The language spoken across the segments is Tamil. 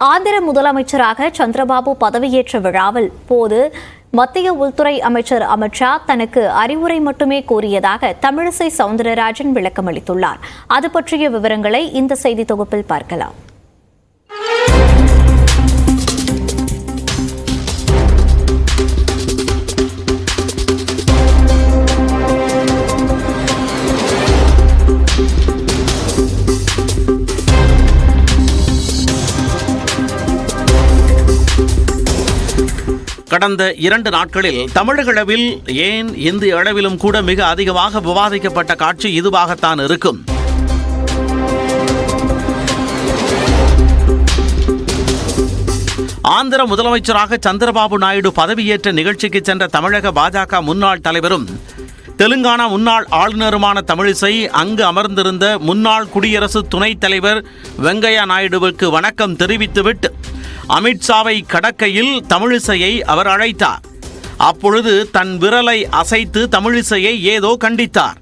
ஆந்திர முதலமைச்சராக சந்திரபாபு பதவியேற்ற விழாவில் போது மத்திய உள்துறை அமைச்சர் அமித் ஷா தனக்கு அறிவுரை மட்டுமே கூறியதாக தமிழிசை சவுந்தரராஜன் விளக்கமளித்துள்ளார். அது பற்றிய விவரங்களை இந்த செய்தி தொகுப்பில் பார்க்கலாம். கடந்த 2 நாட்களில் தமிழக அளவில் ஏன் இந்திய அளவிலும் கூட மிக அதிகமாக விவாதிக்கப்பட்ட காட்சி இதுவாகத்தான் இருக்கும். ஆந்திர முதலமைச்சராக சந்திரபாபு நாயுடு பதவியேற்ற நிகழ்ச்சிக்கு சென்ற தமிழக பாஜக முன்னாள் தலைவரும் தெலுங்கானா முன்னாள் ஆளுநருமான தமிழிசை அங்கு அமர்ந்திருந்த முன்னாள் குடியரசு துணைத் தலைவர் வெங்கையா நாயுடுவுக்கு வணக்கம் தெரிவித்துவிட்டு அமித்ஷாவை கடக்கையில் தமிழிசையை அவர் அழைத்தார். அப்பொழுது தன் விரலை அசைத்து தமிழிசையை ஏதோ கண்டித்தார்.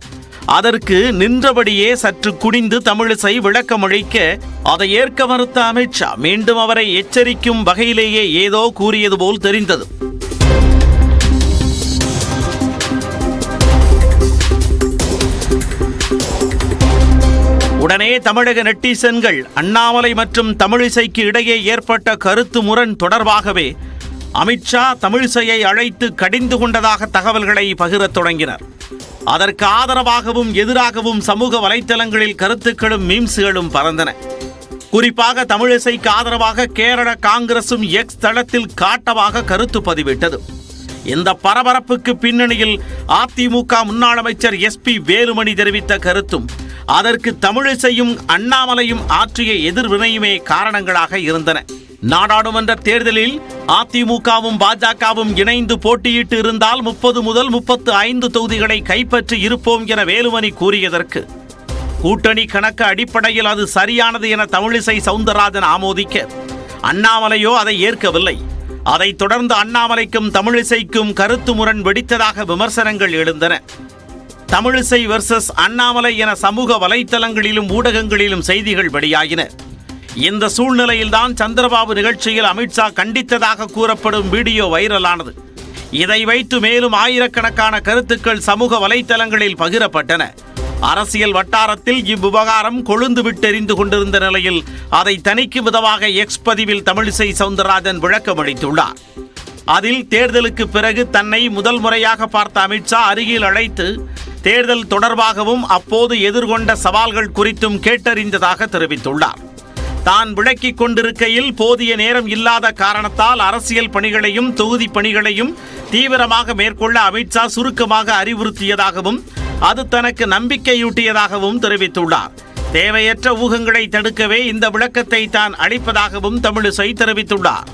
அதற்கு நின்றபடியே சற்று குனிந்து தமிழிசை விளக்கமளிக்க அதை ஏற்க மறுத்த அமித்ஷா மீண்டும் அவரை எச்சரிக்கும் வகையிலேயே ஏதோ கூறியது போல் தெரிந்தது. உடனே தமிழக நெட்டிசன்கள் அண்ணாமலை மற்றும் தமிழிசைக்கு இடையே ஏற்பட்ட கருத்து முரண் தொடர்பாகவே அமித்ஷா தமிழிசையை அழைத்து கடிந்து கொண்டதாக தகவல்களை பகிரத் தொடங்கினர். அதற்கு ஆதரவாகவும் எதிராகவும் சமூக வலைத்தளங்களில் கருத்துக்களும் மீம்ஸ்களும் பறந்தன. குறிப்பாக தமிழிசைக்கு ஆதரவாக கேரள காங்கிரசும் எக்ஸ் தளத்தில் காட்டமாக கருத்து பதிவிட்டது. இந்த பரபரப்புக்கு பின்னணியில் அதிமுக முன்னாள் அமைச்சர் SP வேலுமணி தெரிவித்த கருத்தும் அதற்கு தமிழிசையும் அண்ணாமலையும் ஆற்றிய எதிர்வினையுமே காரணங்களாக இருந்தன. நாடாளுமன்ற தேர்தலில் அதிமுகவும் பாஜகவும் இணைந்து போட்டியிட்டு இருந்தால் 30 முதல் 35 தொகுதிகளை கைப்பற்றி இருப்போம் என வேலுமணி கூறியதற்கு கூட்டணி கணக்கு அடிப்படையில் அது சரியானது என தமிழிசை சவுந்தரராஜன் ஆமோதிக்க அண்ணாமலையோ அதை ஏற்கவில்லை. அதைத் தொடர்ந்து அண்ணாமலைக்கும் தமிழிசைக்கும் கருத்து முரண் வெடித்ததாக விமர்சனங்கள் எழுந்தன. தமிழிசை வெர்சஸ் அண்ணாமலை என சமூக வலைத்தளங்களிலும் ஊடகங்களிலும் செய்திகள் வெளியாகின. இந்த சூழ்நிலையில்தான் சந்திரபாபு நிகழ்ச்சியில் அமித்ஷா கண்டித்ததாக கூறப்படும் வீடியோ வைரலானது. இதை வைத்து மேலும் ஆயிரக்கணக்கான கருத்துக்கள் சமூக வலைத்தளங்களில் பகிரப்பட்டன. அரசியல் வட்டாரத்தில் இவ்விவகாரம் கொழுந்து விட்டெறிந்து கொண்டிருந்த நிலையில் அதை தணிக்கும் விதமாக எக்ஸ் பதிவில் தமிழிசை சவுந்தரராஜன் விளக்கமளித்துள்ளார். அதில் தேர்தலுக்கு பிறகு தன்னை முதல் முறையாக பார்த்த அமித்ஷா அருகில் அழைத்து தேர்தல் தொடர்பாகவும் அப்போது எதிர்கொண்ட சவால்கள் குறித்தும் கேட்டறிந்ததாக தெரிவித்துள்ளார். தான் விளக்கிக் கொண்டிருக்கையில் போதிய நேரம் இல்லாத காரணத்தால் அரசியல் பணிகளையும் தொகுதி பணிகளையும் தீவிரமாக மேற்கொள்ள அமித்ஷா சுருக்கமாக அறிவுறுத்தியதாகவும் அது தனக்கு நம்பிக்கையூட்டியதாகவும் தெரிவித்துள்ளார். தேவையற்ற ஊகங்களை தடுக்கவே இந்த விளக்கத்தை தான் அளிப்பதாகவும் தமிழிசை தெரிவித்துள்ளார்.